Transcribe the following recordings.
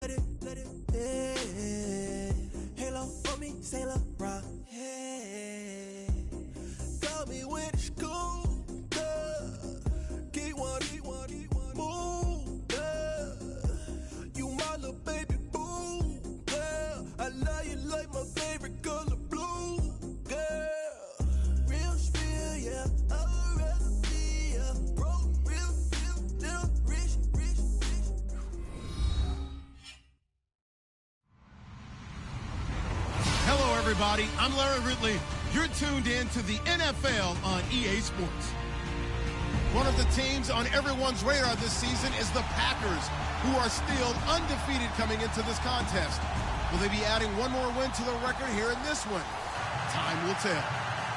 Hey, Halo for me, Sailor Rock. Hey, got me with school. Get one, move. You my little baby boo. Girl, I love you like my favorite color blue. Girl, real spill, yeah. I'd rather be a broke, real, little rich. Hello, everybody. I'm Larry Ridley. You're tuned in to the NFL on EA Sports. One of the teams on everyone's radar this season is the Packers, who are still undefeated coming into this contest. Will they be adding one more win to the record here in this one? Time will tell.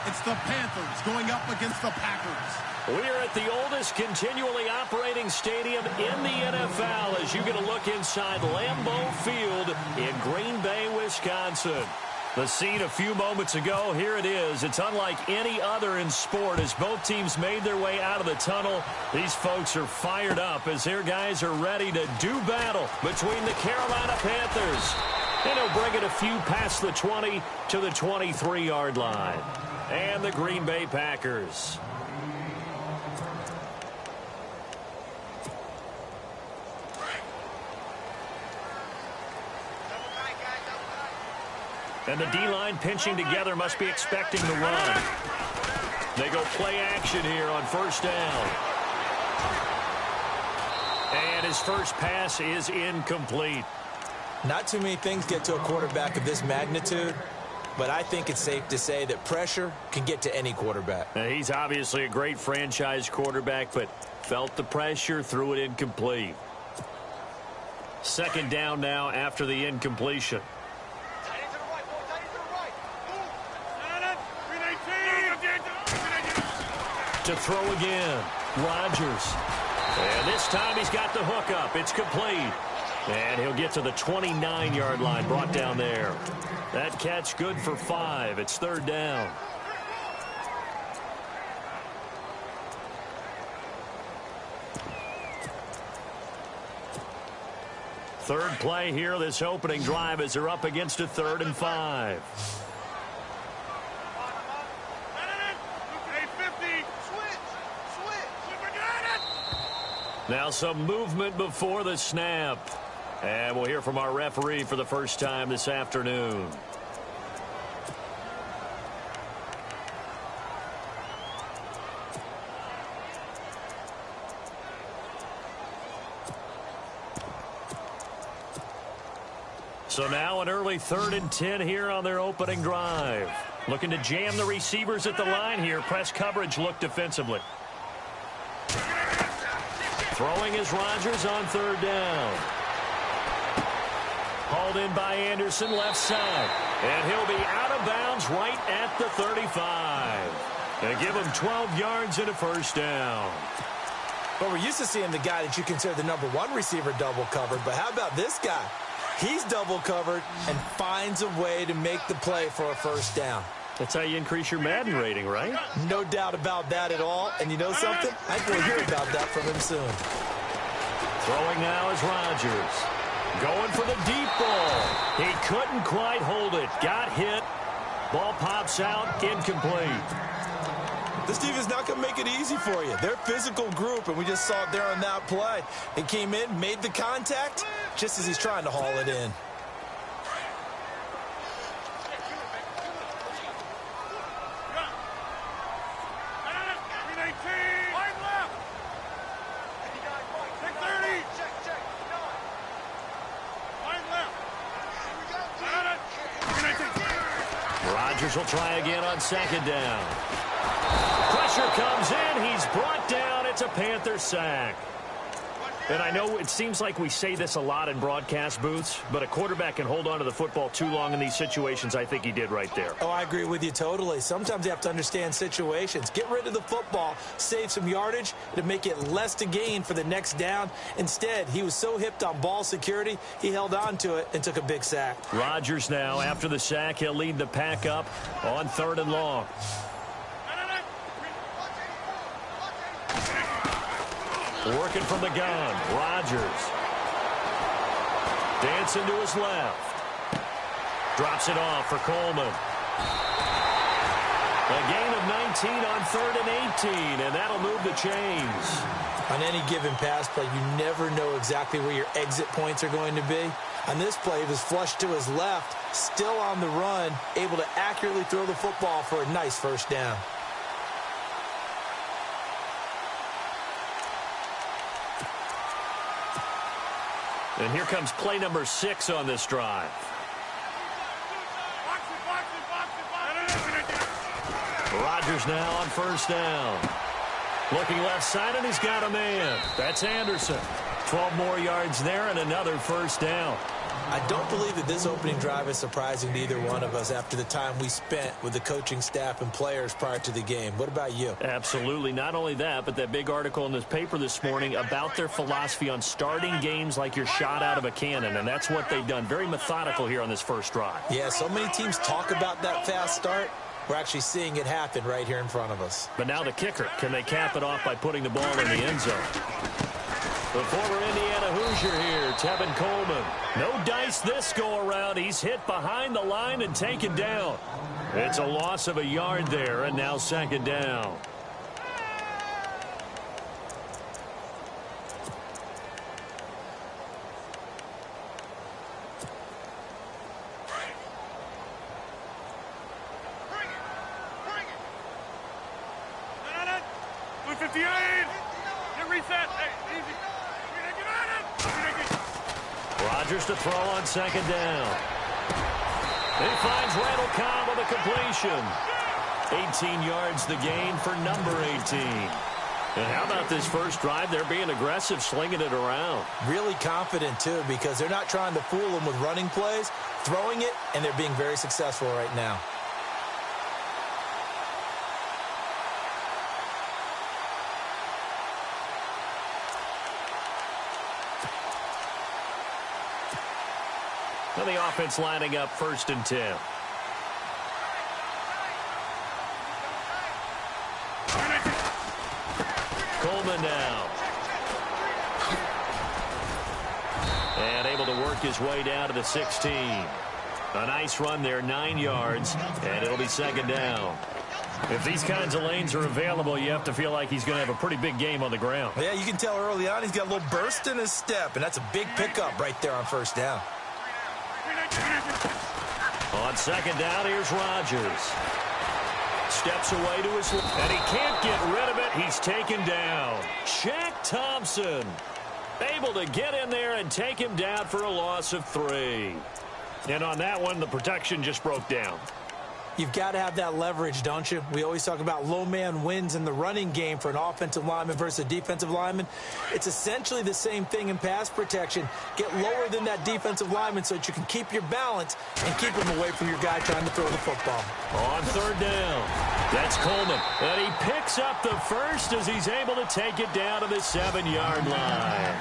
It's the Panthers going up against the Packers. We're at the oldest continually operating stadium in the NFL as you get a look inside Lambeau Field in Green Bay, Wisconsin. The scene a few moments ago, here it is. It's unlike any other in sport as both teams made their way out of the tunnel. These folks are fired up as their guys are ready to do battle between the Carolina Panthers. And he'll bring it a few past the 20 to the 23-yard line. And the Green Bay Packers. And the D-line pinching together must be expecting the run. They go play action here on first down. And his first pass is incomplete. Not too many things get to a quarterback of this magnitude, but I think it's safe to say that pressure can get to any quarterback. Now, he's obviously a great franchise quarterback, but felt the pressure, threw it incomplete. Second down now after the incompletion. To throw again, Rodgers. And this time he's got the hook up. It's complete. And he'll get to the 29-yard line, brought down there. That catch good for 5. It's third down. Third play here, this opening drive as they're up against a 3rd and 5. Now some movement before the snap. And we'll hear from our referee for the first time this afternoon. So now an early 3rd and 10 here on their opening drive. Looking to jam the receivers at the line here. Press coverage look defensively. Throwing is Rodgers on 3rd down. Hauled in by Anderson, left side. And he'll be out of bounds right at the 35. And give him 12 yards and a first down. Well, we're used to seeing the guy that you consider the #1 receiver double covered, but how about this guy? He's double covered and finds a way to make the play for a first down. That's how you increase your Madden rating, right? No doubt about that at all. And you know something? I think we'll hear about that from him soon. Throwing now is Rodgers. Going for the deep ball. He couldn't quite hold it. Got hit. Ball pops out. Incomplete. This team is not going to make it easy for you. They're a physical group, and we just saw it there on that play. He came in, made the contact, just as he's trying to haul it in. Rodgers will try again on 2nd down. Pressure comes in. He's brought down. It's a Panther sack. And I know it seems like we say this a lot in broadcast booths, but a quarterback can hold on to the football too long in these situations. I think he did right there. Oh, I agree with you totally. Sometimes you have to understand situations. Get rid of the football, save some yardage to make it less to gain for the next down. Instead, he was so hipped on ball security, he held on to it and took a big sack. Rodgers now, after the sack, he'll lead the pack up on 3rd and long. Working from the gun, Rodgers. Dancing to his left. Drops it off for Coleman. A gain of 19 on 3rd and 18, and that'll move the chains. On any given pass play, you never know exactly where your exit points are going to be. On this play, he was flushed to his left, still on the run, able to accurately throw the football for a nice first down. And here comes play number 6 on this drive. Rodgers now on first down. Looking left side, and he's got a man. That's Anderson. 12 more yards there and another first down. I don't believe that this opening drive is surprising to either one of us after the time we spent with the coaching staff and players prior to the game. What about you? Absolutely. Not only that, but that big article in this paper this morning about their philosophy on starting games like you're shot out of a cannon, and that's what they've done. Very methodical here on this first drive. Yeah, so many teams talk about that fast start. We're actually seeing it happen right here in front of us. But now the kicker. Can they cap it off by putting the ball in the end zone? The former Indiana Hoosier here, Tevin Coleman. No dice this go-around. He's hit behind the line and taken down. It's a loss of a yard there, and now second down. Rodgers to throw on second down. He finds Randall Cobb with a completion. 18 yards the gain for number 18. And how about this first drive? They're being aggressive, slinging it around. Really confident, too, because they're not trying to fool them with running plays, throwing it, and they're being very successful right now. And the offense lining up 1st and 10. Coleman now. And able to work his way down to the 16. A nice run there, 9 yards, and it'll be second down. If these kinds of lanes are available, you have to feel like he's going to have a pretty big game on the ground. Yeah, you can tell early on he's got a little burst in his step, and that's a big pickup right there on first down. On second down, here's Rodgers. Steps away to his left, and he can't get rid of it. He's taken down. Shaq Thompson able to get in there and take him down for a loss of 3. And on that one, the protection just broke down. You've got to have that leverage, don't you? We always talk about low man wins in the running game for an offensive lineman versus a defensive lineman. It's essentially the same thing in pass protection. Get lower than that defensive lineman so that you can keep your balance and keep him away from your guy trying to throw the football. On third down, that's Coleman. And he picks up the first as he's able to take it down to the 7-yard line.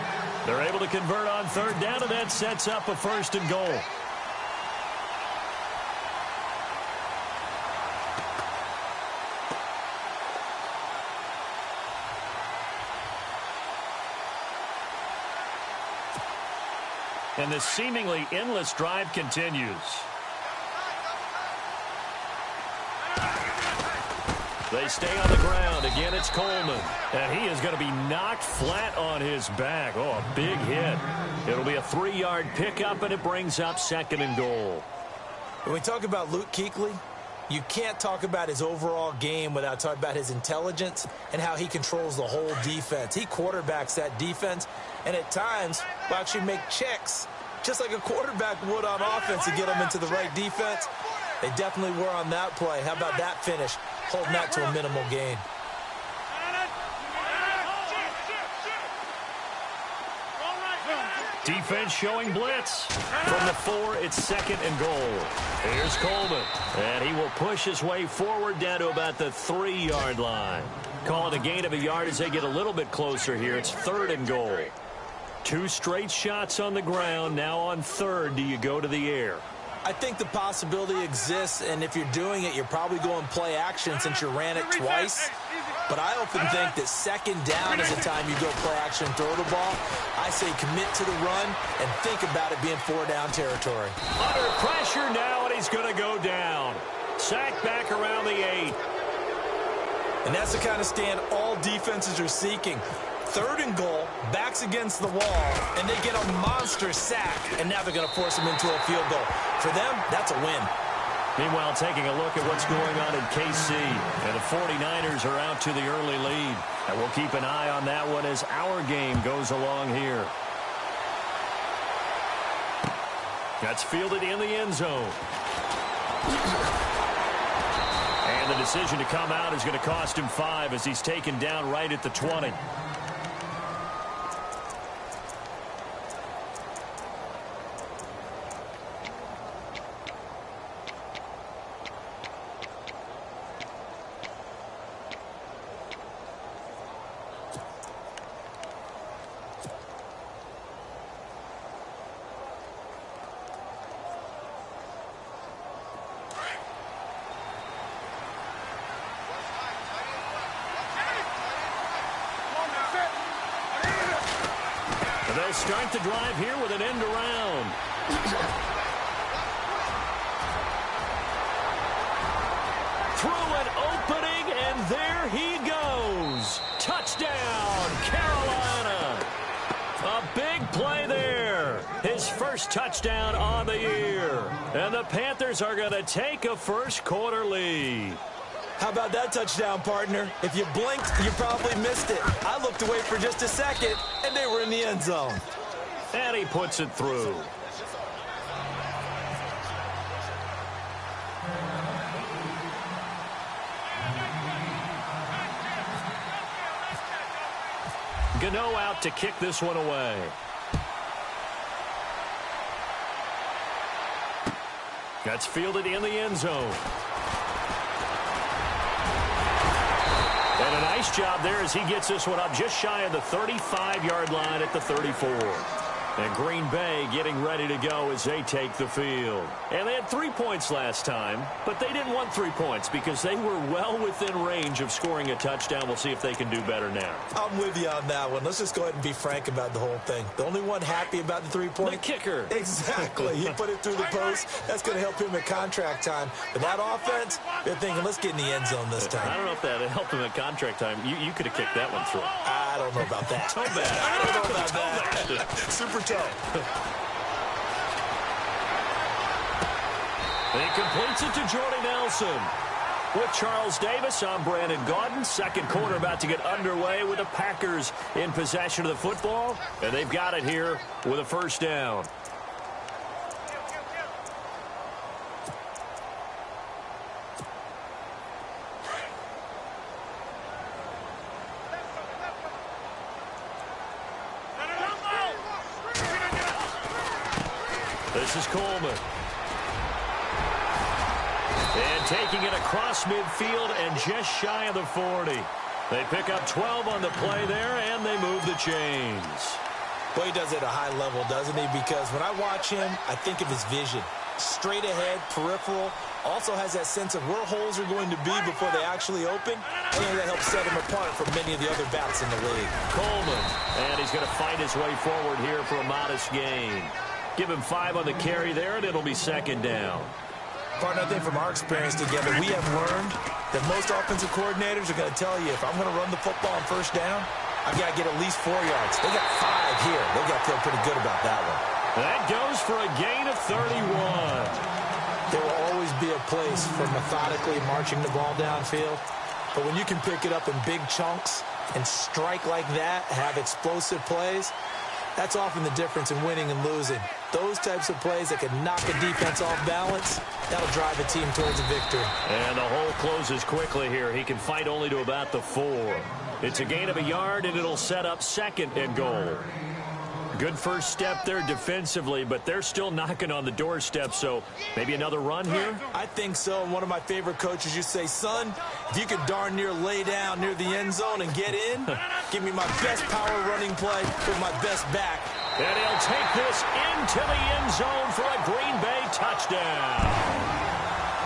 They're able to convert on third down, and that sets up a 1st and goal. And this seemingly endless drive continues. They stay on the ground. Again, it's Coleman. And he is going to be knocked flat on his back. Oh, a big hit. It'll be a 3-yard pickup, and it brings up 2nd and goal. When we talk about Luke Kuechly, you can't talk about his overall game without talking about his intelligence and how he controls the whole defense. He quarterbacks that defense, and at times will actually make checks, just like a quarterback would on offense to get them into the right defense. They definitely were on that play. How about that finish, holding that to a minimal gain? Defense showing blitz. From the 4, it's 2nd and goal. Here's Coleman. And he will push his way forward down to about the 3-yard line. Call it a gain of a yard as they get a little bit closer here. It's 3rd and goal. 2 straight shots on the ground. Now on 3rd, do you go to the air? I think the possibility exists, and if you're doing it, you're probably going play action since you ran it twice. But I often think that second down is the time you go play action and throw the ball. I say commit to the run and think about it being 4-down territory. Under pressure now, and he's going to go down. Sacked back around the 8. And that's the kind of stand all defenses are seeking. 3rd and goal, backs against the wall, and they get a monster sack, and now they're going to force them into a field goal. For them, that's a win. Meanwhile, taking a look at what's going on in KC, and the 49ers are out to the early lead. And we'll keep an eye on that one as our game goes along here. That's fielded in the end zone. And the decision to come out is going to cost him 5 as he's taken down right at the 20. They'll start the drive here with an end around. Through an opening, and there he goes. Touchdown, Carolina. A big play there. His first touchdown on the year. And the Panthers are going to take a first-quarter lead. How about that touchdown, partner? If you blinked, you probably missed it. I looked away for just a second, and they were in the end zone. And he puts it through. Gano out to kick this one away. That's fielded in the end zone. And a nice job there as he gets this one up just shy of the 35-yard line at the 34. And Green Bay getting ready to go as they take the field. And they had 3 points last time, but they didn't want 3 points because they were well within range of scoring a touchdown. We'll see if they can do better now. I'm with you on that one. Let's just go ahead and be frank about the whole thing. The only one happy about the 3-point? The kicker. Exactly. He put it through the post. That's going to help him at contract time. But that offense, they're thinking, let's get in the end zone this time. I don't know if that helped him at contract time. You could have kicked that one through. I don't know about that. Toe bad. I don't know about that. Super toe. He completes it to Jordy Nelson. With Charles Davis, I'm Brandon Gaudin. Second quarter about to get underway with the Packers in possession of the football. And they've got it here with a first down. This is Coleman. And taking it across midfield and just shy of the 40. They pick up 12 on the play there, and they move the chains. Well, he does it at a high level, doesn't he? Because when I watch him, I think of his vision. Straight ahead, peripheral. Also has that sense of where holes are going to be before they actually open. I think that helps set him apart from many of the other backs in the league. Coleman. And he's going to fight his way forward here for a modest gain. Give him 5 on the carry there, and it'll be second down. Partner, I think from our experience together, we have learned that most offensive coordinators are going to tell you, if I'm going to run the football on first down, I've got to get at least 4 yards. They got 5 here. They got to feel pretty good about that one. That goes for a gain of 31. There will always be a place for methodically marching the ball downfield. But when you can pick it up in big chunks and strike like that, have explosive plays, that's often the difference in winning and losing. Those types of plays that can knock a defense off balance, that'll drive a team towards a victory. And the hole closes quickly here. He can fight only to about the 4. It's a gain of a yard, and it'll set up second and goal. Good first step there defensively, but they're still knocking on the doorstep, so maybe another run here? I think so. And one of my favorite coaches used to say, son, if you could darn near lay down near the end zone and get in, give me my best power running play with my best back. And he'll take this into the end zone for a Green Bay touchdown. touchdown.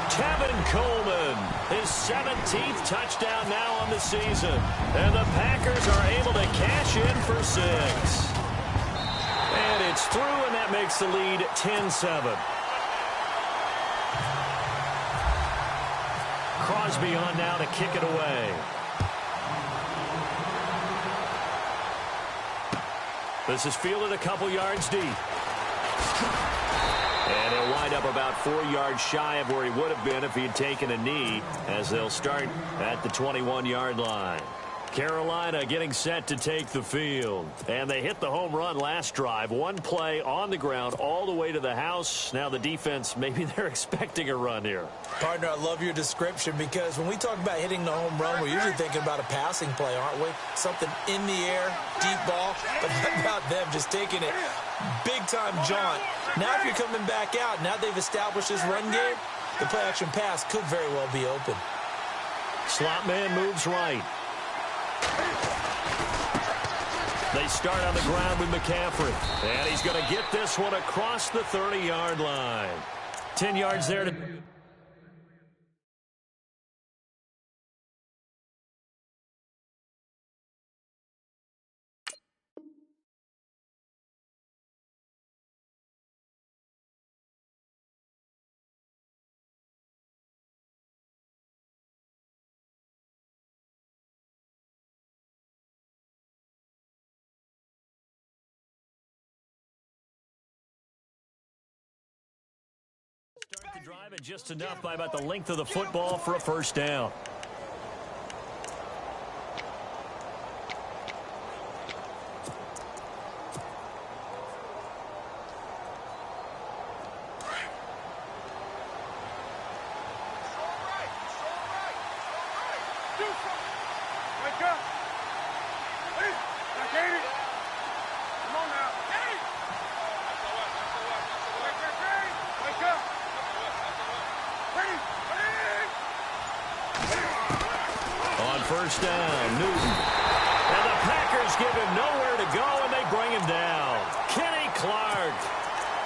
Tevin Coleman, his 17th touchdown now on the season. And the Packers are able to cash in for 6. And it's through, and that makes the lead 10-7. Crosby on now to kick it away. This is fielded a couple yards deep. And he'll wind up about 4 yards shy of where he would have been if he had taken a knee, as they'll start at the 21-yard line. Carolina getting set to take the field. And they hit the home run last drive. One play on the ground all the way to the house. Now the defense, maybe they're expecting a run here. Partner, I love your description, because when we talk about hitting the home run, we're usually thinking about a passing play, aren't we? Something in the air, deep ball. But how about them just taking it big-time jaunt? Now if you're coming back out, now they've established this run game, the play-action pass could very well be open. Slot man moves right. They start on the ground with McCaffrey. And he's going to get this one across the 30-yard line. 10 yards there to... Start the drive at just enough by about the length of the football for a first down. First down, Newton. And the Packers give him nowhere to go, and they bring him down. Kenny Clark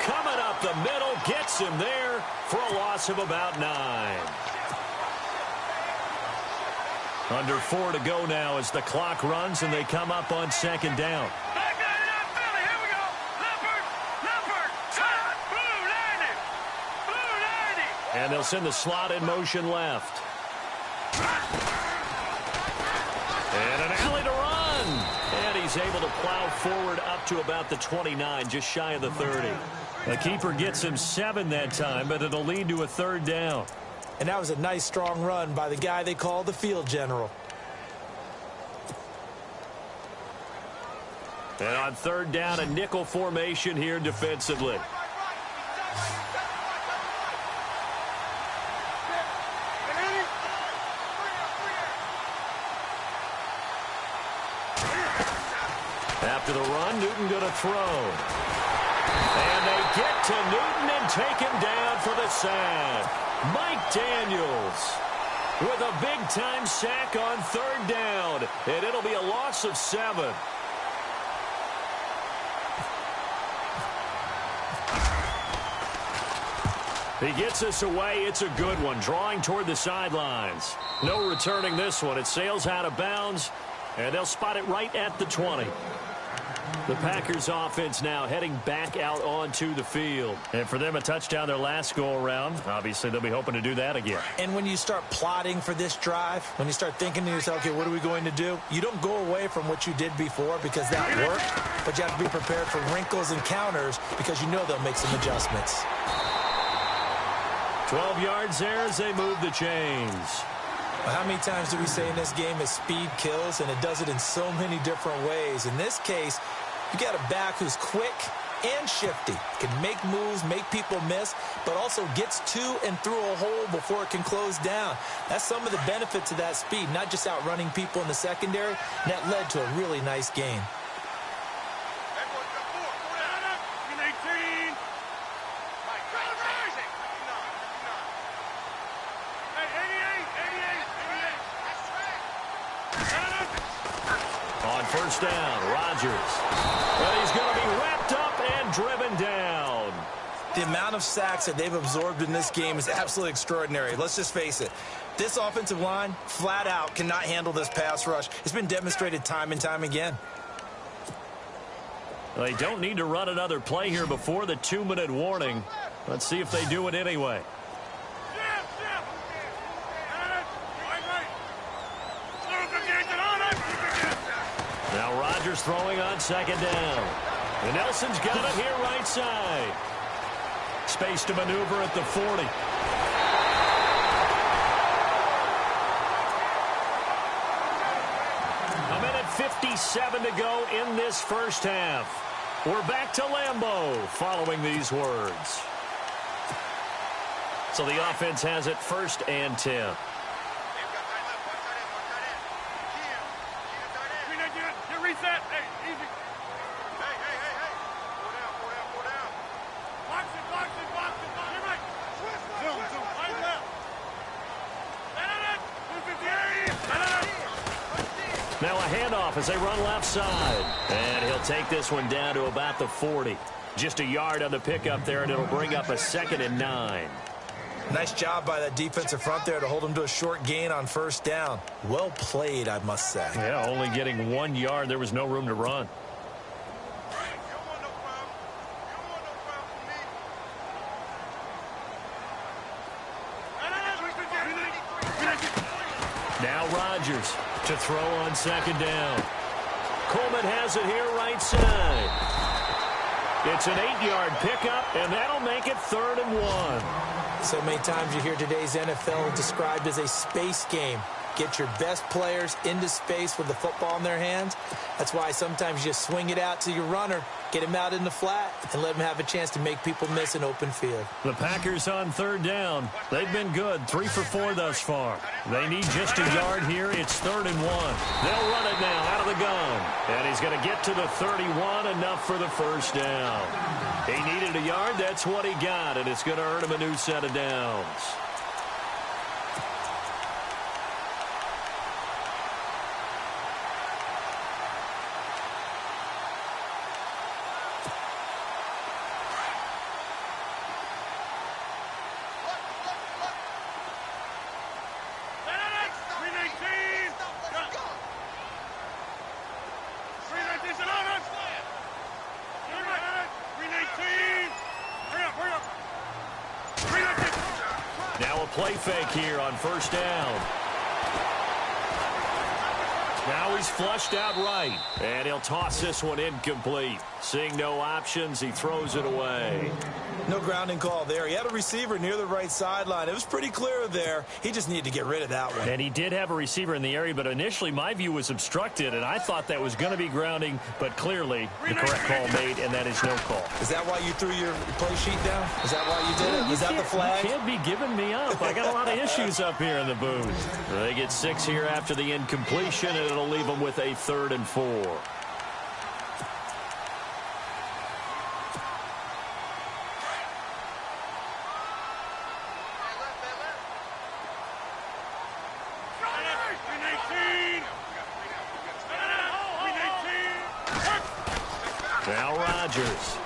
coming up the middle, gets him there for a loss of about 9. Under 4 to go now as the clock runs, and they come up on second down. And they'll send the slot in motion left. And an alley to run. And he's able to plow forward up to about the 29, just shy of the 30. The keeper gets him 7 that time, but it'll lead to a third down. And that was a nice, strong run by the guy they call the field general. And on third down, a nickel formation here defensively. After the run, Newton going to throw. And they get to Newton and take him down for the sack. Mike Daniels with a big-time sack on third down. And it'll be a loss of 7. He gets us away. It's a good one. Drawing toward the sidelines. No returning this one. It sails out of bounds, and they'll spot it right at the 20. The Packers offense now heading back out onto the field. And for them, a touchdown their last go-around. Obviously, they'll be hoping to do that again. And when you start plotting for this drive, when you start thinking to yourself, okay, what are we going to do? You don't go away from what you did before because that worked, but you have to be prepared for wrinkles and counters because you know they'll make some adjustments. 12 yards there as they move the chains. Well, how many times do we say in this game is speed kills, and it does it in so many different ways. In this case, you got a back who's quick and shifty, can make moves, make people miss, but also gets to and through a hole before it can close down. That's some of the benefits of that speed, not just outrunning people in the secondary, and that led to a really nice game. First down, Rodgers. But he's going to be wrapped up and driven down. The amount of sacks that they've absorbed in this game is absolutely extraordinary. Let's just face it. This offensive line, flat out, cannot handle this pass rush. It's been demonstrated time and time again. They don't need to run another play here before the 2-minute warning. Let's see if they do it anyway. Now Rodgers throwing on second down. And Nelson's got it here right side. Space to maneuver at the 40. A minute 57 to go in this first half. We're back to Lambeau following these words. So the offense has it 1st and 10. Reset. Hey, easy. Hey. Pull down. Box it. You're right. Zoom. Right left. Now a handoff as they run left side. And he'll take this one down to about the 40. Just a yard on the pickup there, and it'll bring up a 2nd and 9. Nice job by that defensive front there to hold him to a short gain on 1st down. Well played, I must say. Yeah, only getting 1 yard. There was no room to run. Now Rodgers to throw on 2nd down. Coleman has it here right side. It's an 8-yard pickup, and that'll make it 3rd and 1. So many times you hear today's NFL described as a space game. Get your best players into space with the football in their hands. That's why sometimes you just swing it out to your runner, get him out in the flat, and let him have a chance to make people miss an open field. The Packers on 3rd down. They've been good, 3 for 4 thus far. They need just a yard here. It's 3rd and 1. They'll run it now out of the gun. And he's going to get to the 31, enough for the 1st down. He needed a yard. That's what he got, and it's going to earn him a new set of downs. Now a play fake here on 1st down. Now he's flushed out right, and he'll toss this one incomplete. Seeing no options, he throws it away. No grounding call there. He had a receiver near the right sideline. It was pretty clear there. He just needed to get rid of that one. And he did have a receiver in the area, but initially my view was obstructed, and I thought that was going to be grounding, but clearly the correct call made, and that is no call. Is that why you threw your play sheet down? Is that why you did it? Was that the flag? You can't be giving me up. I got a lot of issues up here in the booth. They get 6 here after the incompletion, and it'll leave them with a 3rd and 4. Now Rodgers.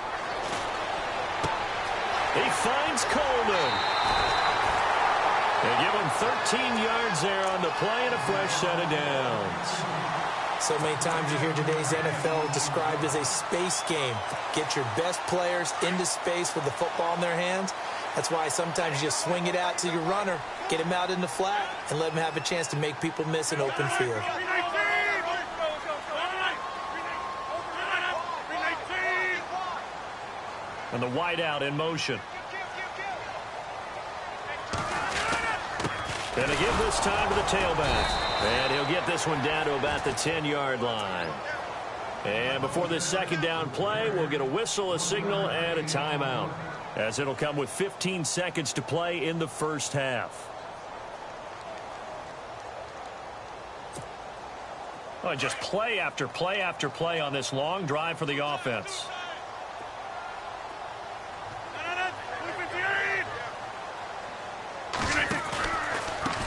He finds Coleman. They give him 13 yards there on the play and a fresh set of downs. So many times you hear today's NFL described as a space game. Get your best players into space with the football in their hands. That's why sometimes you just swing it out to your runner, get him out in the flat, and let him have a chance to make people miss an open field. And the wideout in motion. And to give this time to the tailback. And he'll get this one down to about the 10-yard line. And before this 2nd down play, we'll get a whistle, a signal, and a timeout, as it'll come with 15 seconds to play in the first half. Oh, just play after play after play on this long drive for the offense.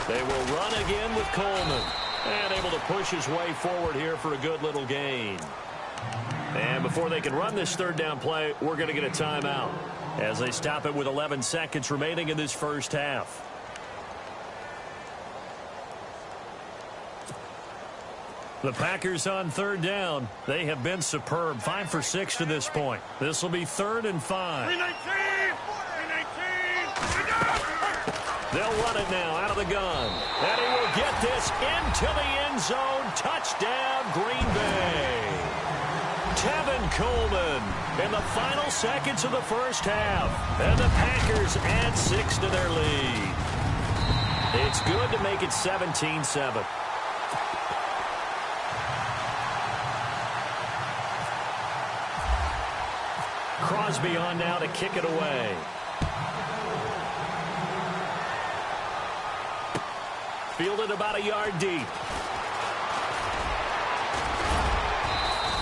They will run again with Coleman. And able to push his way forward here for a good little gain. And before they can run this 3rd down play, we're going to get a timeout. as they stop it with 11 seconds remaining in this first half. The Packers on third down. They have been superb. 5 for 6 to this point. This will be 3rd and 5. 319! They'll run it now out of the gun. And he will get this into the end zone. Touchdown, Green Bay. Tevin Coleman in the final seconds of the first half. And the Packers add 6 to their lead. It's good to make it 17-7. Crosby on now to kick it away. Fielded about a yard deep.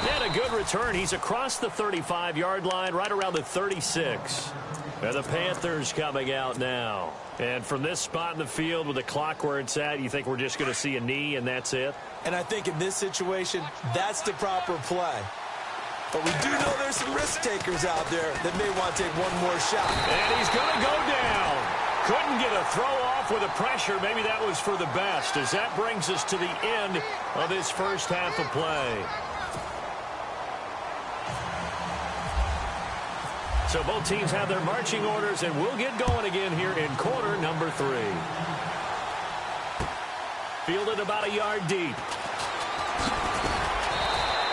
And a good return. He's across the 35-yard line, right around the 36. And the Panthers coming out now. And from this spot in the field with the clock where it's at, you think we're just going to see a knee and that's it? And I think in this situation, that's the proper play. But we do know there's some risk takers out there that may want to take one more shot. And he's going to go down. Couldn't get a throw off with the pressure. Maybe that was for the best, as that brings us to the end of this first half of play. So both teams have their marching orders, and we'll get going again here in quarter number 3. Fielded about a yard deep.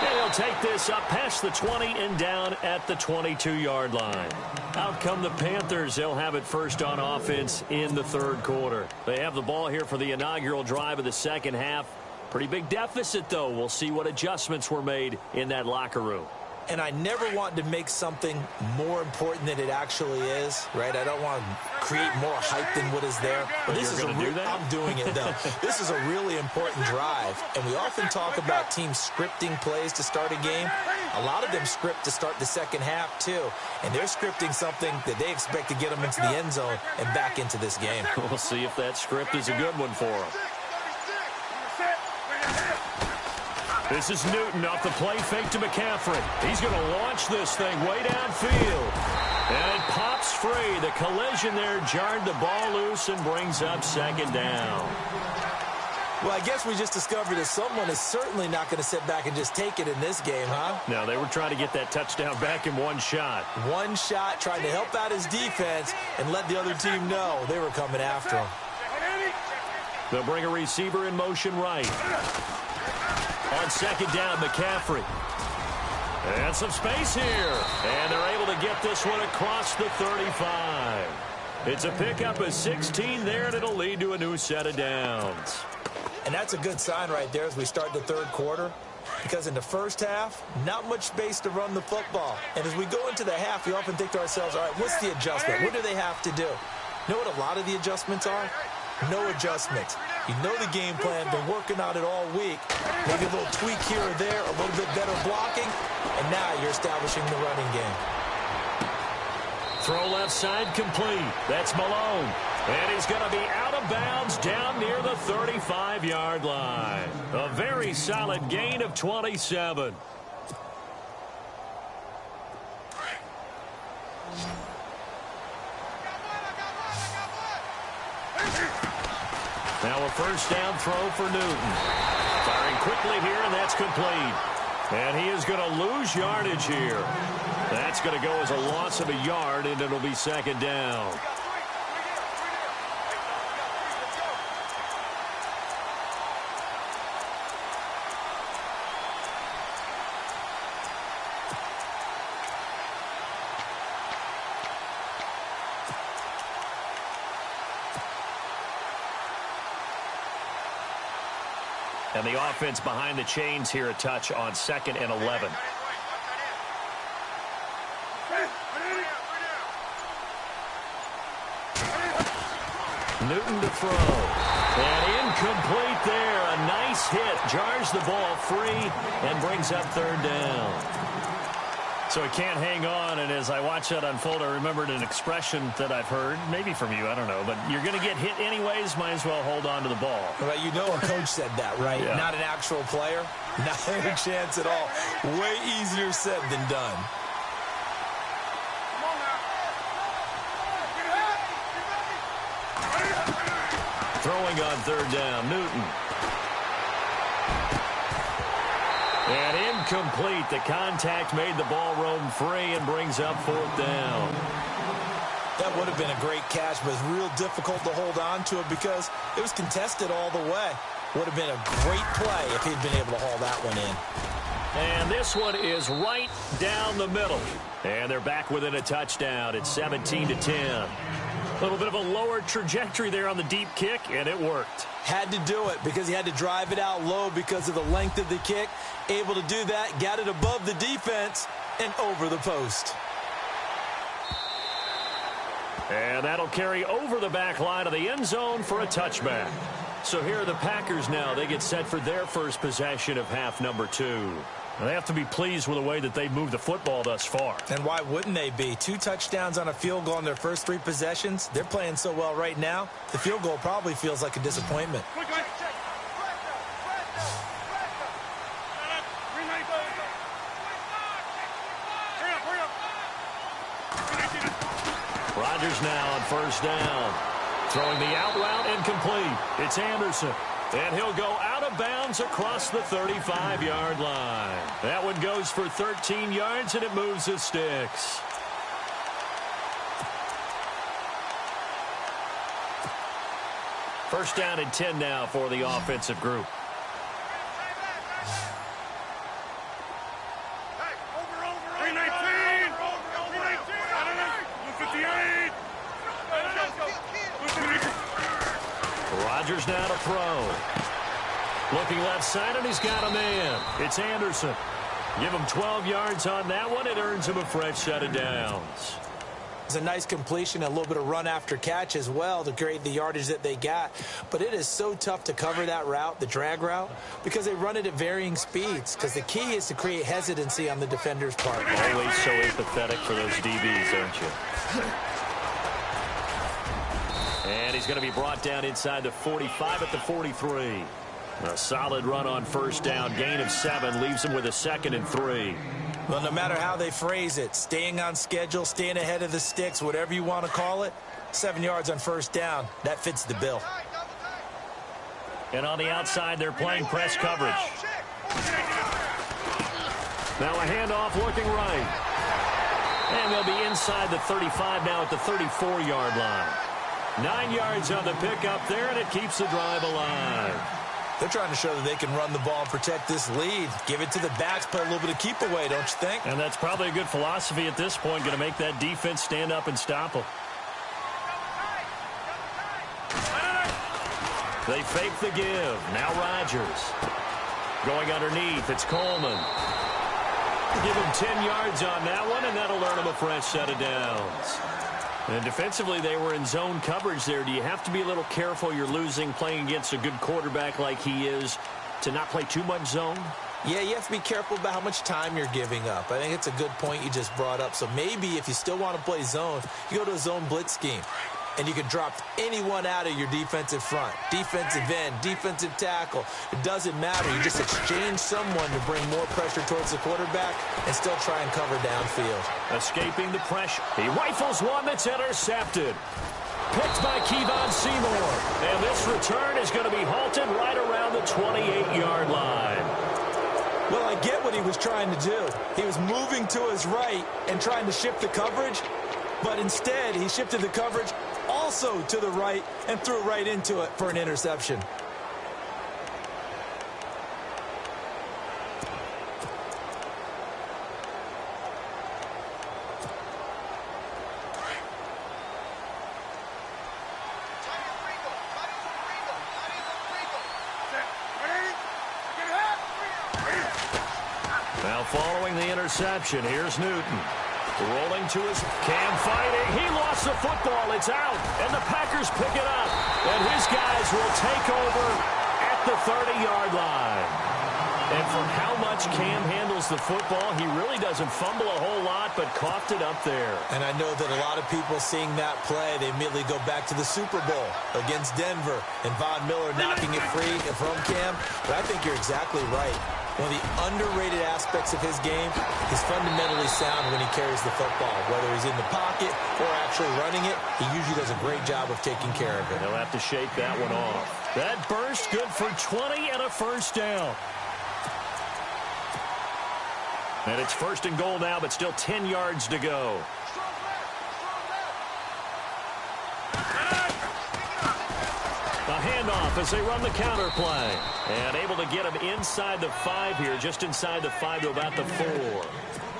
And he'll take this up past the 20 and down at the 22-yard line. Out come the Panthers. They'll have it first on offense in the third quarter. They have the ball here for the inaugural drive of the second half. Pretty big deficit, though. We'll see what adjustments were made in that locker room. And I never want to make something more important than it actually is, right? I don't want to create more hype than what is there. But this is do that? I'm doing it, though. This is a really important drive. And we often talk about teams scripting plays to start a game. A lot of them script to start the second half, too. And they're scripting something that they expect to get them into the end zone and back into this game. We'll see if that script is a good one for them. This is Newton off the play fake to McCaffrey. He's going to launch this thing way downfield. And it pops free. The collision there jarred the ball loose and brings up second down. Well, I guess we just discovered that someone is certainly not going to sit back and just take it in this game, huh? No, they were trying to get that touchdown back in one shot. One shot, trying to help out his defense and let the other team know they were coming after him. They'll bring a receiver in motion right. On second down, McCaffrey. And some space here. And they're able to get this one across the 35. It's a pickup of 16 there, and it'll lead to a new set of downs. And that's a good sign right there as we start the third quarter. Because in the first half, not much space to run the football. And as we go into the half, we often think to ourselves, all right, what's the adjustment? What do they have to do? You know what a lot of the adjustments are? No adjustments. You know the game plan, been working on it all week. Maybe a little tweak here or there, a little bit better blocking, and now you're establishing the running game. Throw left side complete. That's Malone. And he's going to be out of bounds down near the 35-yard line. A very solid gain of 27. Now a first down throw for Newton. Firing quickly here, and that's complete. And he is going to lose yardage here. That's going to go as a loss of a yard, and it'll be second down. And the offense behind the chains here a touch on 2nd and 11. Newton to throw. And incomplete there. A nice hit. Jars the ball free and brings up third down. So he can't hang on, and as I watch that unfold, I remembered an expression that I've heard, maybe from you, I don't know, but you're going to get hit anyways, might as well hold on to the ball. Well, you know a coach said that, right? Yeah. Not an actual player. Not a chance at all. Way easier said than done. Throwing on third down, Newton. And incomplete. The contact made the ball roam free and brings up fourth down. That would have been a great catch, but it's real difficult to hold on to it because it was contested all the way. Would have been a great play if he'd been able to haul that one in. And this one is right down the middle. And they're back within a touchdown. It's 17-10. A little bit of a lower trajectory there on the deep kick, and it worked. Had to do it because he had to drive it out low because of the length of the kick. Able to do that, got it above the defense, and over the post. And that'll carry over the back line of the end zone for a touchback. So here are the Packers now. They get set for their first possession of half number 2. And they have to be pleased with the way that they've moved the football thus far. And why wouldn't they be? 2 touchdowns on a field goal in their first 3 possessions. They're playing so well right now, the field goal probably feels like a disappointment. Rodgers now on first down. Throwing the out route incomplete. It's Anderson. And he'll go out of bounds across the 35-yard line. That one goes for 13 yards, and it moves the sticks. First down and 10 now for the offensive group. Rodgers now to throw. Looking left side, and he's got a man. It's Anderson. Give him 12 yards on that one. It earns him a fresh set of downs. It's a nice completion, a little bit of run after catch as well to create the yardage that they got. But it is so tough to cover that route, the drag route, because they run it at varying speeds. Because the key is to create hesitancy on the defender's part. Always so empathetic for those DBs, aren't you? And he's going to be brought down inside the 45 at the 43. A solid run on first down. Gain of 7 leaves him with a 2nd and 3. Well, no matter how they phrase it, staying on schedule, staying ahead of the sticks, whatever you want to call it, 7 yards on first down, that fits the bill. And on the outside, they're playing press coverage. Now a handoff looking right. And they'll be inside the 35 now at the 34-yard line. 9 yards on the pickup there, and it keeps the drive alive. They're trying to show that they can run the ball and protect this lead. Give it to the backs, play a little bit of keep away, don't you think? And that's probably a good philosophy at this point, going to make that defense stand up and stop them. They fake the give. Now Rodgers. Going underneath, it's Coleman. Give him 10 yards on that one, and that'll earn him a fresh set of downs. And defensively, they were in zone coverage there. Do you have to be a little careful? You're losing playing against a good quarterback like he is to not play too much zone? Yeah, you have to be careful about how much time you're giving up. I think it's a good point you just brought up. So maybe if you still want to play zone, you go to a zone blitz scheme. And you can drop anyone out of your defensive front. Defensive end, defensive tackle. It doesn't matter. You just exchange someone to bring more pressure towards the quarterback and still try and cover downfield. Escaping the pressure. He rifles one that's intercepted. Picked by Kevon Seymour. And this return is going to be halted right around the 28-yard line. Well, I get what he was trying to do. He was moving to his right and trying to shift the coverage. But instead, he shifted the coverage also to the right and threw right into it for an interception. Now following the interception, here's Newton. Rolling to his Cam fighting. He lost the football. It's out. And the Packers pick it up. And his guys will take over at the 30-yard line. And for how much Cam handles the football, he really doesn't fumble a whole lot, but coughed it up there. And I know that a lot of people seeing that play, they immediately go back to the Super Bowl against Denver and Von Miller knocking it free from Cam. But I think you're exactly right. One of the underrated aspects of his game is fundamentally sound when he carries the football. Whether he's in the pocket or actually running it, he usually does a great job of taking care of it. He'll have to shake that one off. That burst good for 20 and a first down. And it's 1st and goal now, but still 10 yards to go. A handoff as they run the counter play. And able to get him inside the 5 here, just inside the 5 to about the 4.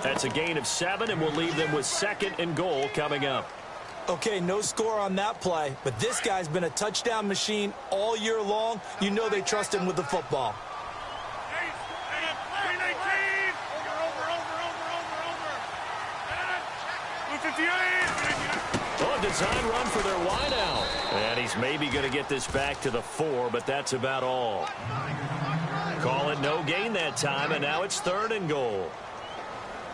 That's a gain of 7, and we'll leave them with 2nd and goal coming up. Okay, no score on that play, but this guy's been a touchdown machine all year long. You know they trust him with the football. Oh, design run for their wideout. And he's maybe going to get this back to the 4, but that's about all. Call it no gain that time, and now it's 3rd and goal.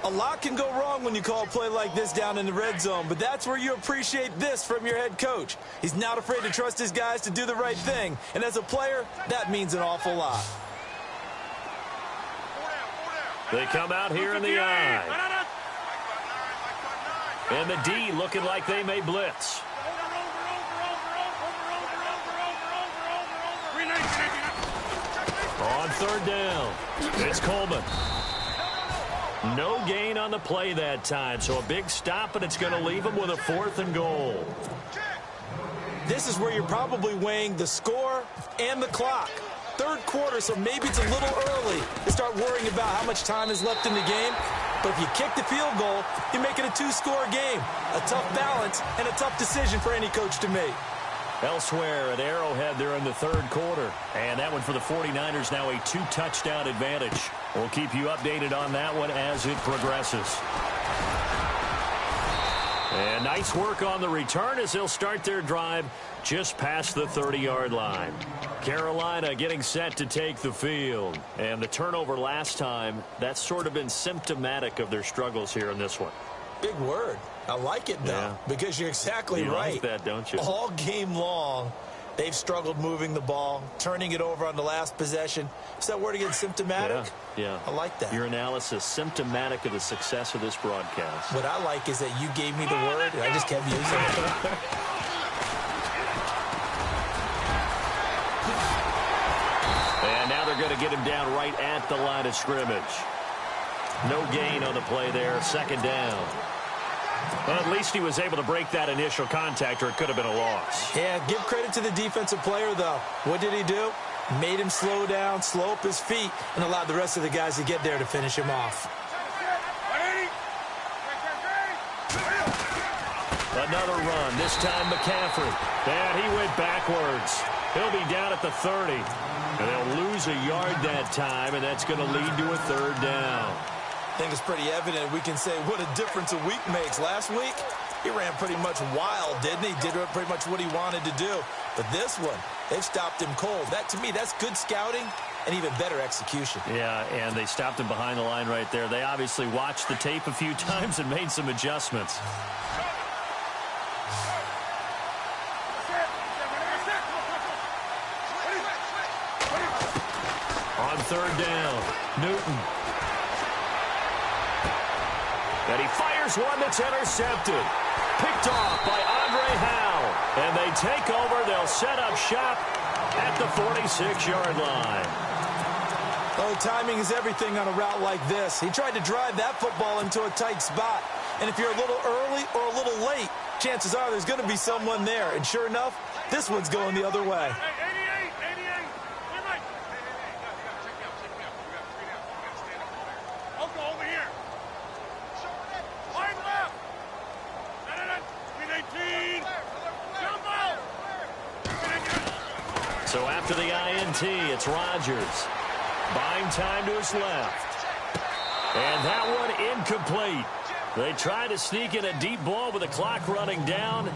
A lot can go wrong when you call a play like this down in the red zone, but that's where you appreciate this from your head coach. He's not afraid to trust his guys to do the right thing, and as a player, that means an awful lot. They come out here in the eye. And the D looking like they may blitz. On 3rd down, it's Coleman. No gain on the play that time, so a big stop, and it's going to leave him with a 4th and goal. This is where you're probably weighing the score and the clock. 3rd quarter, so maybe it's a little early to start worrying about how much time is left in the game. But if you kick the field goal, you make it a 2-score game. A tough balance and a tough decision for any coach to make. Elsewhere at Arrowhead, they're in the 3rd quarter. And that one for the 49ers, now a 2-touchdown advantage. We'll keep you updated on that one as it progresses. And nice work on the return as they'll start their drive just past the 30-yard line. Carolina getting set to take the field. And the turnover last time, that's sort of been symptomatic of their struggles here in this one. Big word. I like it, though, because you're exactly right. You like that, don't you? All game long, they've struggled moving the ball, turning it over on the last possession. Is that word again, symptomatic? Yeah. I like that. Your analysis, symptomatic of the success of this broadcast. What I like is that you gave me the word, and I just kept using it. And now they're going to get him down right at the line of scrimmage. No gain on the play there, 2nd down. Well, at least he was able to break that initial contact, or it could have been a loss. Yeah, give credit to the defensive player, though. What did he do? Made him slow down, slow up his feet, and allowed the rest of the guys to get there to finish him off. Another run, this time McCaffrey. And he went backwards. He'll be down at the 30. And they'll lose a yard that time, and that's going to lead to a 3rd down. I think it's pretty evident. We can say what a difference a week makes. Last week, he ran pretty much wild, didn't he? Did pretty much what he wanted to do. But this one, they've stopped him cold. That, to me, that's good scouting and even better execution. Yeah, and they stopped him behind the line right there. They obviously watched the tape a few times and made some adjustments. On 3rd down, Newton. And he fires one that's intercepted. Picked off by Andre Howe. And they take over. They'll set up shop at the 46-yard line. Oh, timing is everything on a route like this. He tried to drive that football into a tight spot. And if you're a little early or a little late, chances are there's going to be someone there. And sure enough, this one's going the other way. So after the INT, it's Rodgers. Buying time to his left. And that one incomplete. They try to sneak in a deep ball with the clock running down,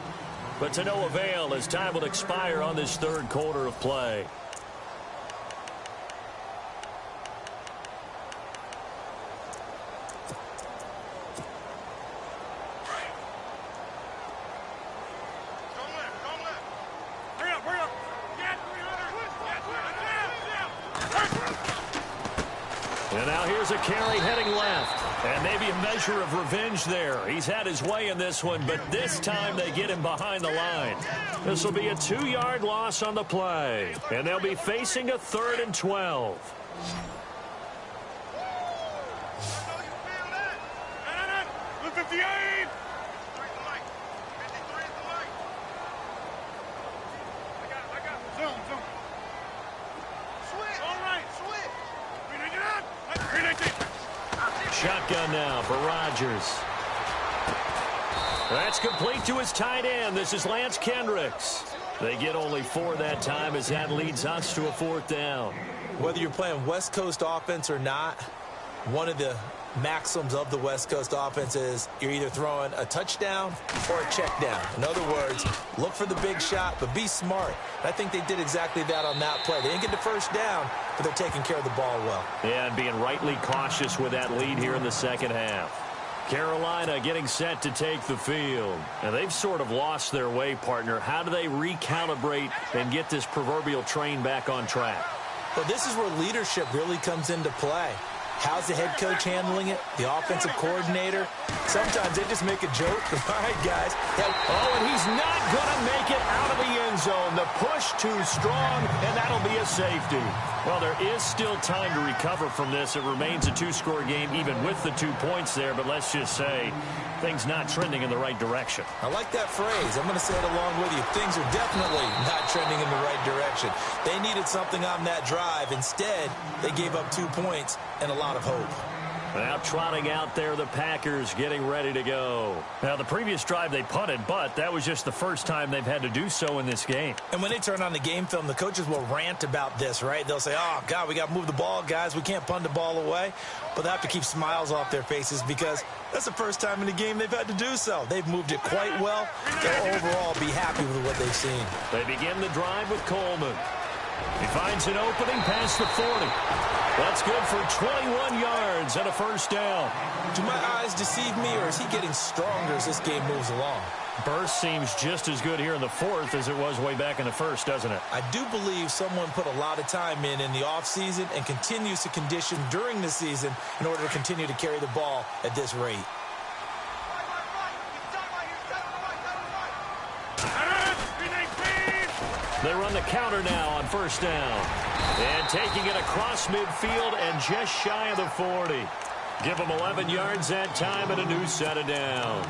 but to no avail as time will expire on this 3rd quarter of play. And now here's a carry heading left. And maybe a measure of revenge there. He's had his way in this one, but this time they get him behind the line. This will be a 2-yard loss on the play. And they'll be facing a 3rd and 12. Shotgun now for Rodgers. That's complete to his tight end. This is Lance Kendricks. They get only 4 that time as that leads us to a 4th down. Whether you're playing West Coast offense or not, one of the maxims of the West Coast offense is you're either throwing a touchdown or a check down. In other words, look for the big shot, but be smart. And I think they did exactly that on that play. They didn't get the first down, but they're taking care of the ball well. Yeah, and being rightly cautious with that lead here in the second half. Carolina getting set to take the field. And they've sort of lost their way, partner. How do they recalibrate and get this proverbial train back on track? Well, this is where leadership really comes into play. How's the head coach handling it? The offensive coordinator? Sometimes they just make a joke. All right, guys. Oh, and he's not going to make it out of the end zone. The push too strong, and that'll be a safety. Well, there is still time to recover from this. It remains a 2-score game, even with the 2 points there. But let's just say things not trending in the right direction. I like that phrase. I'm going to say it along with you. Things are definitely not trending in the right direction. They needed something on that drive. Instead, they gave up 2 points and a lot of hope. Now trotting out there, the Packers getting ready to go. Now, the previous drive they punted, but that was just the first time they've had to do so in this game. And when they turn on the game film, the coaches will rant about this, right? They'll say, oh, God, we got to move the ball, guys. We can't punt the ball away. But they have to keep smiles off their faces because that's the first time in the game they've had to do so. They've moved it quite well. They'll overall be happy with what they've seen. They begin the drive with Coleman. He finds an opening past the 40. That's good for 21 yards and a first down. Do my eyes deceive me, or is he getting stronger as this game moves along? Burst seems just as good here in the 4th as it was way back in the 1st, doesn't it? I do believe someone put a lot of time in the offseason and continues to condition during the season in order to continue to carry the ball at this rate. They run the counter now on first down. And taking it across midfield and just shy of the 40. Give them 11 yards that time and a new set of downs.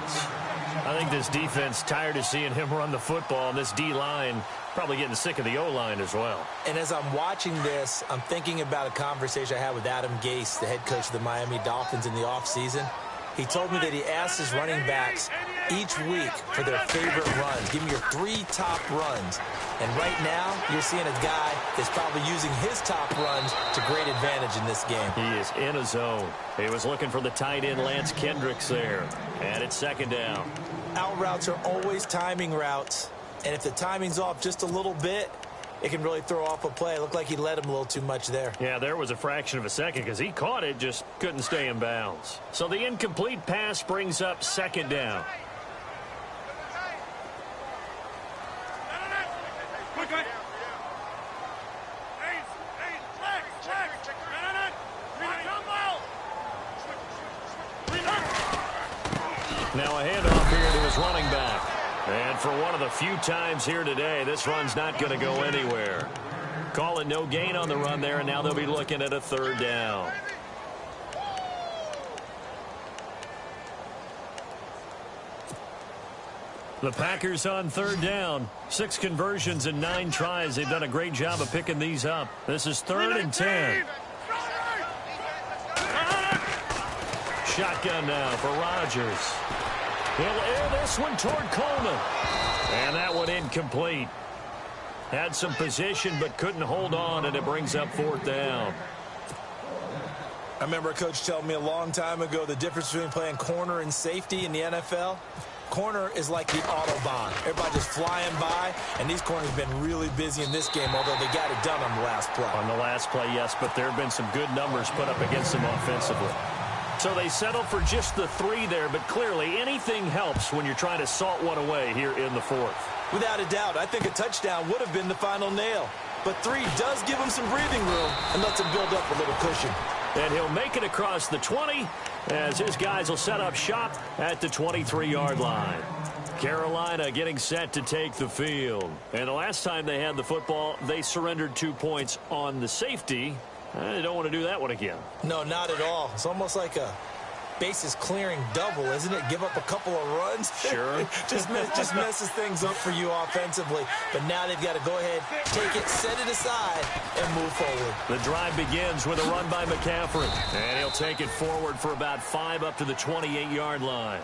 I think this defense tired of seeing him run the football, and this D-line probably getting sick of the O-line as well. And as I'm watching this, I'm thinking about a conversation I had with Adam Gase, the head coach of the Miami Dolphins in the offseason. He told me that he asked his running backs each week for their favorite runs. Give me your 3 top runs. And right now, you're seeing a guy that's probably using his top runs to great advantage in this game. He is in a zone. He was looking for the tight end, Lance Kendricks, there. And it's second down. Out routes are always timing routes. And if the timing's off just a little bit, it can really throw off a play. It looked like he led him a little too much there. Yeah, there was a fraction of a second because he caught it, just couldn't stay in bounds. So the incomplete pass brings up second down. Now a handoff here to his running back. And for one of the few times here today, this run's not going to go anywhere. Calling no gain on the run there, and now they'll be looking at a third down. The Packers on third down. 6 conversions and 9 tries. They've done a great job of picking these up. This is 3rd and 10. Shotgun now for Rodgers. He'll air this one toward Coleman. And that one incomplete. Had some position but couldn't hold on, and it brings up 4th down. I remember a coach telling me a long time ago the difference between playing corner and safety in the NFL. Corner is like the Autobahn. Everybody just flying by, and these corners have been really busy in this game, although they got it done on the last play. On the last play, yes, but there have been some good numbers put up against them offensively. So they settle for just the 3 there, but clearly anything helps when you're trying to salt one away here in the 4th. Without a doubt, I think a touchdown would have been the final nail. But 3 does give them some breathing room and lets them build up a little cushion. And he'll make it across the 20 as his guys will set up shop at the 23-yard line. Carolina getting set to take the field. And the last time they had the football, they surrendered 2 points on the safety. They don't want to do that one again. No, not at all. It's almost like a bases clearing double, isn't it? Give up a couple of runs. Sure. just messes things up for you offensively. But now they've got to go ahead, take it, set it aside, and move forward. The drive begins with a run by McCaffrey. And he'll take it forward for about 5 up to the 28-yard line.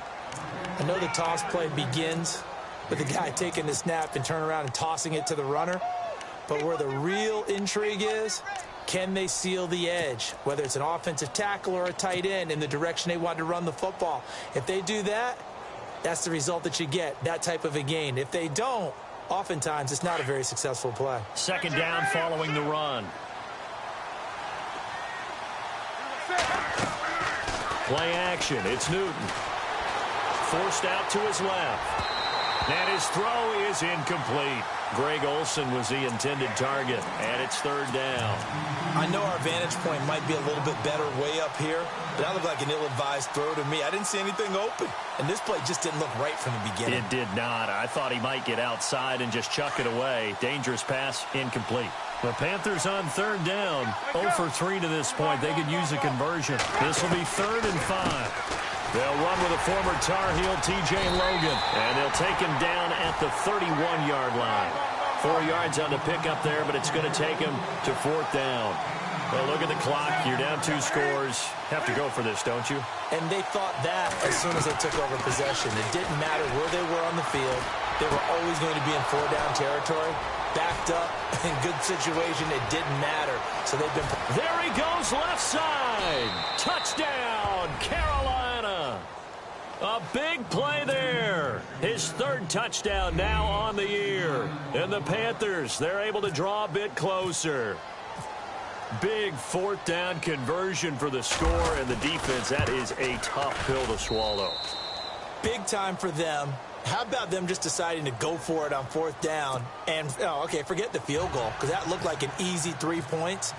I know the toss play begins with the guy taking the snap and turn around and tossing it to the runner. But where the real intrigue is, can they seal the edge, whether it's an offensive tackle or a tight end, in the direction they want to run the football? If they do that, that's the result that you get, that type of a gain. If they don't, oftentimes it's not a very successful play. Second down following the run. Play action. It's Newton. Forced out to his left. And his throw is incomplete. Greg Olsen was the intended target, and it's third down. I know our vantage point might be a little bit better way up here, but that looked like an ill-advised throw to me. I didn't see anything open, and this play just didn't look right from the beginning. It did not. I thought he might get outside and just chuck it away. Dangerous pass, incomplete. The Panthers on third down. 0 for 3 to this point. They could use a conversion. This will be 3rd and 5. They'll run with a former Tar Heel, T.J. Logan, and they'll take him down at the 31-yard line. 4 yards on the pickup there, but it's going to take him to 4th down. Well, look at the clock. You're down 2 scores. Have to go for this, don't you? And they thought that as soon as they took over possession. It didn't matter where they were on the field. They were always going to be in 4-down territory. Backed up, in good situation, it didn't matter. So they've been... There he goes, left side. Touchdown, Carolina. A big play there. His 3rd touchdown now on the year. And the Panthers, they're able to draw a bit closer. Big 4th down conversion for the score, and the defense, that is a tough pill to swallow. Big time for them. How about them just deciding to go for it on 4th down? And, okay, forget the field goal, because that looked like an easy 3 points.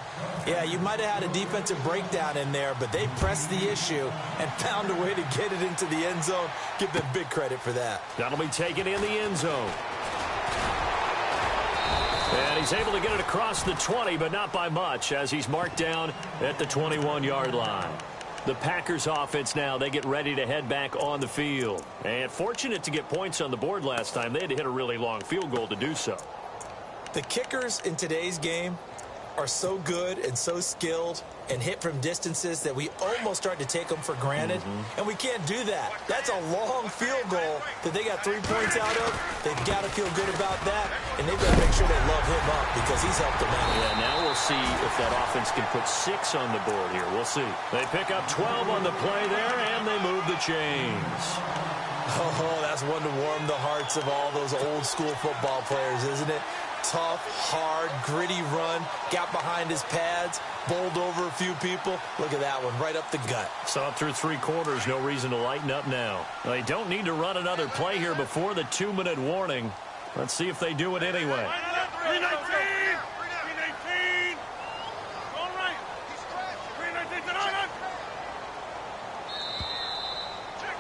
Yeah, you might have had a defensive breakdown in there, but they pressed the issue and found a way to get it into the end zone. Give them big credit for that. That'll be taken in the end zone. And he's able to get it across the 20, but not by much, as he's marked down at the 21-yard line. The Packers offense now, they get ready to head back on the field. And fortunate to get points on the board last time. They had to hit a really long field goal to do so. The kickers in today's game are so good and so skilled and hit from distances that we almost start to take them for granted. And we can't do that. That's a long field goal that they got 3 points out of. They've got to feel good about that, and they've got to make sure they love him up because he's helped them out. Yeah, now we'll see if that offense can put 6 on the board here. We'll see. They pick up 12 on the play there, and they move the chains. Oh, that's one to warm the hearts of all those old school football players, isn't it? Tough, hard, gritty run, got behind his pads, bowled over a few people. Look at that one, right up the gut. Saw it through 3 quarters, no reason to lighten up now. They don't need to run another play here before the 2-minute warning. Let's see if they do it anyway. 319! 319! All right. 319 tonight. Check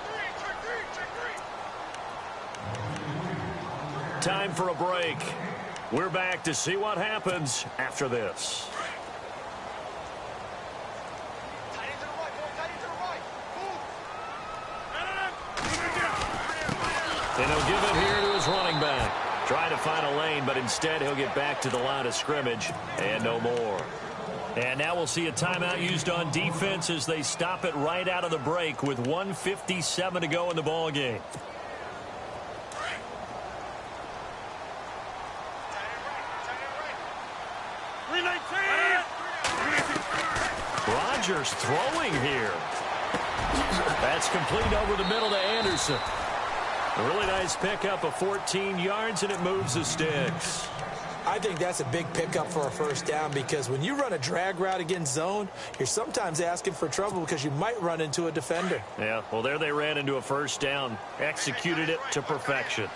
3. Time for a break. We're back to see what happens after this. And he'll give it here to his running back. Trying to find a lane, but instead he'll get back to the line of scrimmage and no more. And now we'll see a timeout used on defense as they stop it right out of the break with 1:57 to go in the ball game. Rodgers throwing here. That's complete over the middle to Anderson. A really nice pickup of 14 yards, and it moves the sticks. I think that's a big pickup for a first down because when you run a drag route against zone, you're sometimes asking for trouble because you might run into a defender. Yeah, well, there they ran into a first down. Executed it to perfection.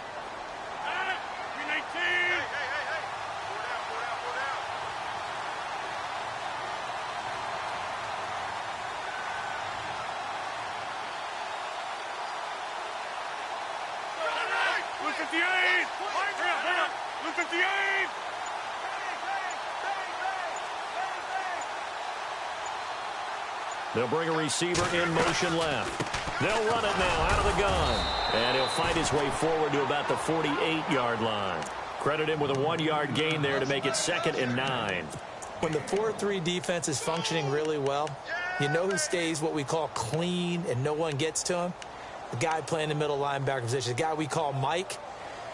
They'll bring a receiver in motion left. They'll run it now out of the gun. And he'll fight his way forward to about the 48-yard line. Credit him with a 1-yard gain there to make it 2nd and 9. When the 4-3 defense is functioning really well, you know who stays what we call clean and no one gets to him? The guy playing the middle linebacker position, the guy we call Mike.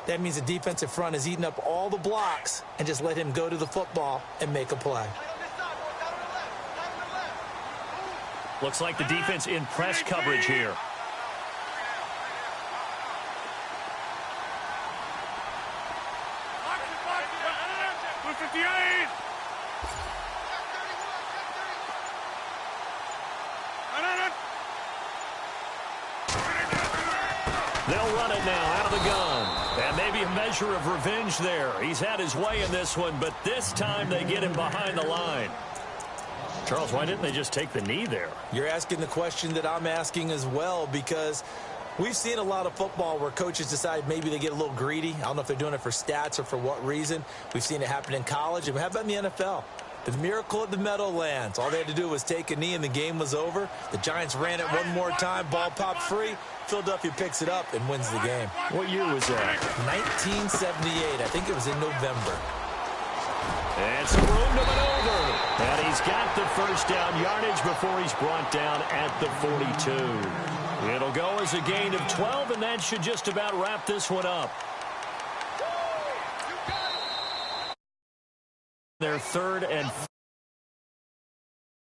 That means the defensive front is eating up all the blocks and just let him go to the football and make a play. Looks like the defense in press coverage here. They'll run it now out of the gun. And maybe a measure of revenge there. He's had his way in this one, but this time they get him behind the line. Charles, why didn't they just take the knee there? You're asking the question that I'm asking as well, because we've seen a lot of football where coaches decide maybe they get a little greedy. I don't know if they're doing it for stats or for what reason. We've seen it happen in college. And how about in the NFL? The miracle at the Meadowlands. All they had to do was take a knee and the game was over. The Giants ran it one more time. Ball popped free. Philadelphia picks it up and wins the game. What year was that? 1978. I think it was in November. And some room to maneuver. And he's got the first down yardage before he's brought down at the 42. It'll go as a gain of 12, and that should just about wrap this one up. Their 3rd and